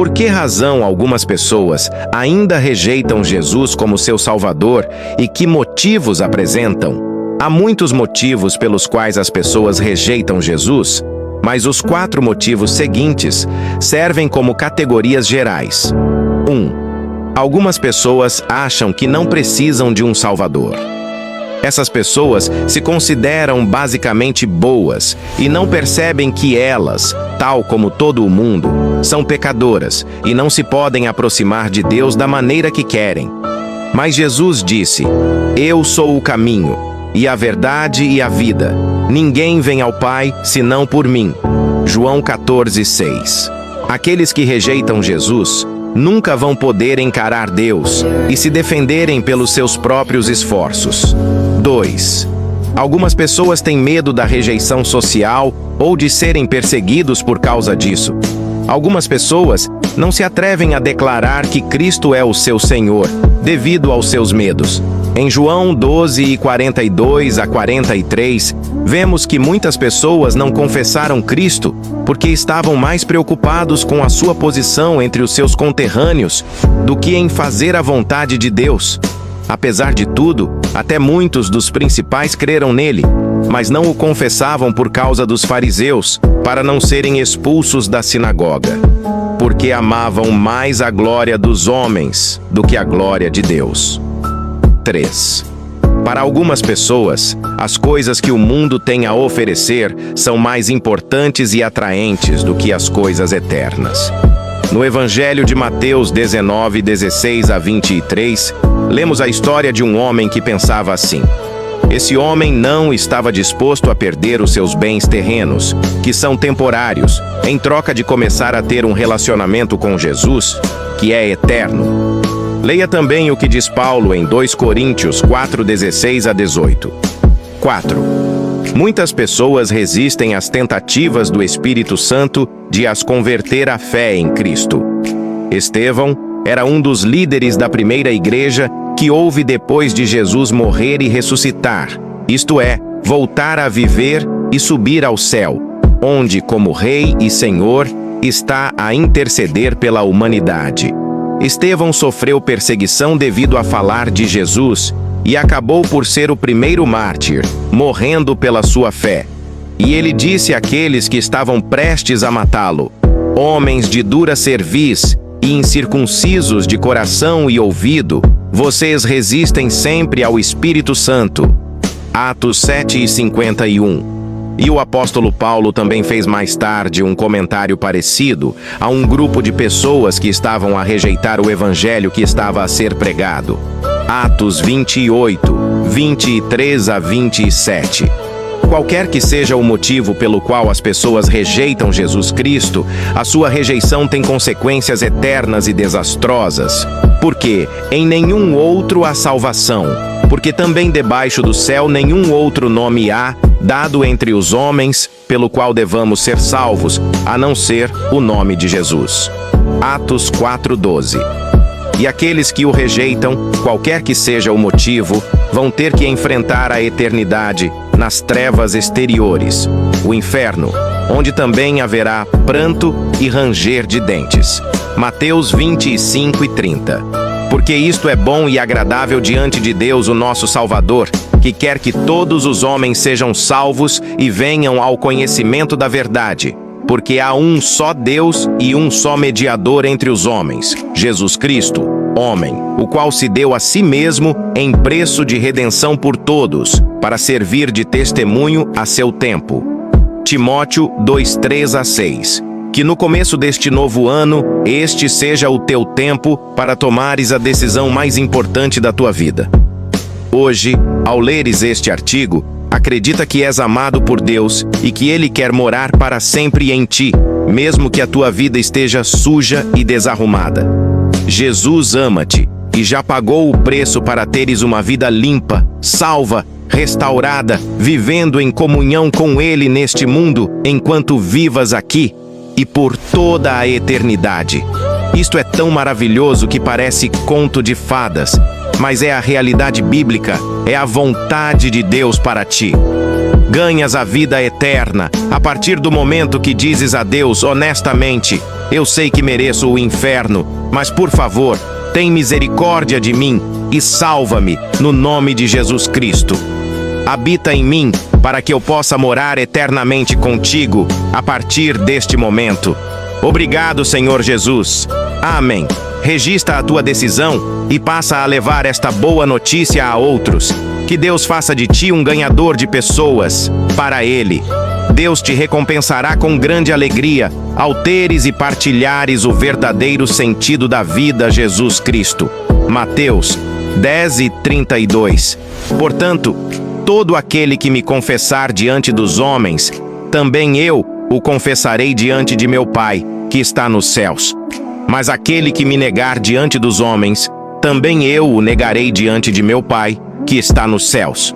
Por que razão algumas pessoas ainda rejeitam Jesus como seu Salvador e que motivos apresentam? Há muitos motivos pelos quais as pessoas rejeitam Jesus, mas os 4 motivos seguintes servem como categorias gerais. 1. Algumas pessoas acham que não precisam de um Salvador. Essas pessoas se consideram basicamente boas e não percebem que elas, tal como todo o mundo, são pecadoras e não se podem aproximar de Deus da maneira que querem. Mas Jesus disse: "Eu sou o caminho, e a verdade e a vida. Ninguém vem ao Pai senão por mim." João 14:6. Aqueles que rejeitam Jesus nunca vão poder encarar Deus e se defenderem pelos seus próprios esforços. 2. Algumas pessoas têm medo da rejeição social ou de serem perseguidos por causa disso. Algumas pessoas não se atrevem a declarar que Cristo é o seu Senhor, devido aos seus medos. Em João 12:42-43, vemos que muitas pessoas não confessaram Cristo porque estavam mais preocupados com a sua posição entre os seus conterrâneos do que em fazer a vontade de Deus. Apesar de tudo, até muitos dos principais creram nele, mas não o confessavam por causa dos fariseus, para não serem expulsos da sinagoga, porque amavam mais a glória dos homens do que a glória de Deus. 3. Para algumas pessoas, as coisas que o mundo tem a oferecer são mais importantes e atraentes do que as coisas eternas. No Evangelho de Mateus 19:16-23, lemos a história de um homem que pensava assim: esse homem não estava disposto a perder os seus bens terrenos, que são temporários, em troca de começar a ter um relacionamento com Jesus, que é eterno. Leia também o que diz Paulo em 2 Coríntios 4:16-18. 4. Muitas pessoas resistem às tentativas do Espírito Santo de as converter à fé em Cristo. Estevão era um dos líderes da primeira igreja que houve depois de Jesus morrer e ressuscitar, isto é, voltar a viver e subir ao céu, onde, como Rei e Senhor, está a interceder pela humanidade. Estevão sofreu perseguição devido a falar de Jesus e acabou por ser o primeiro mártir, morrendo pela sua fé. E ele disse àqueles que estavam prestes a matá-lo: "Homens de dura cerviz e incircuncisos de coração e ouvido, vocês resistem sempre ao Espírito Santo." Atos 7:51. E o apóstolo Paulo também fez mais tarde um comentário parecido a um grupo de pessoas que estavam a rejeitar o evangelho que estava a ser pregado. Atos 28:23-27. Qualquer que seja o motivo pelo qual as pessoas rejeitam Jesus Cristo, a sua rejeição tem consequências eternas e desastrosas. Porque em nenhum outro há salvação, porque também debaixo do céu nenhum outro nome há, dado entre os homens, pelo qual devamos ser salvos, a não ser o nome de Jesus. Atos 4:12. E aqueles que o rejeitam, qualquer que seja o motivo, vão ter que enfrentar a eternidade nas trevas exteriores, o inferno, onde também haverá pranto e ranger de dentes. Mateus 25:30. Porque isto é bom e agradável diante de Deus, o nosso Salvador, que quer que todos os homens sejam salvos e venham ao conhecimento da verdade. Porque há um só Deus e um só mediador entre os homens, Jesus Cristo, homem, o qual se deu a si mesmo em preço de redenção por todos, para servir de testemunho a seu tempo. Timóteo 2:3-6. Que no começo deste novo ano, este seja o teu tempo para tomares a decisão mais importante da tua vida. Hoje, ao leres este artigo, acredita que és amado por Deus e que Ele quer morar para sempre em ti, mesmo que a tua vida esteja suja e desarrumada. Jesus ama-te e já pagou o preço para teres uma vida limpa, salva, restaurada, vivendo em comunhão com Ele neste mundo, enquanto vivas aqui e por toda a eternidade. Isto é tão maravilhoso que parece conto de fadas, mas é a realidade bíblica, é a vontade de Deus para ti. Ganhas a vida eterna a partir do momento que dizes a Deus honestamente: Eu sei que mereço o inferno, mas por favor, tem misericórdia de mim e salva-me no nome de Jesus Cristo. Habita em mim para que eu possa morar eternamente contigo a partir deste momento. Obrigado, Senhor Jesus. Amém. Registra a tua decisão e passa a levar esta boa notícia a outros. Que Deus faça de ti um ganhador de pessoas para Ele. Deus te recompensará com grande alegria ao teres e partilhares o verdadeiro sentido da vida, Jesus Cristo. Mateus 10:32. Portanto, todo aquele que me confessar diante dos homens, também eu o confessarei diante de meu Pai, que está nos céus. Mas aquele que me negar diante dos homens, também eu o negarei diante de meu Pai, que está nos céus.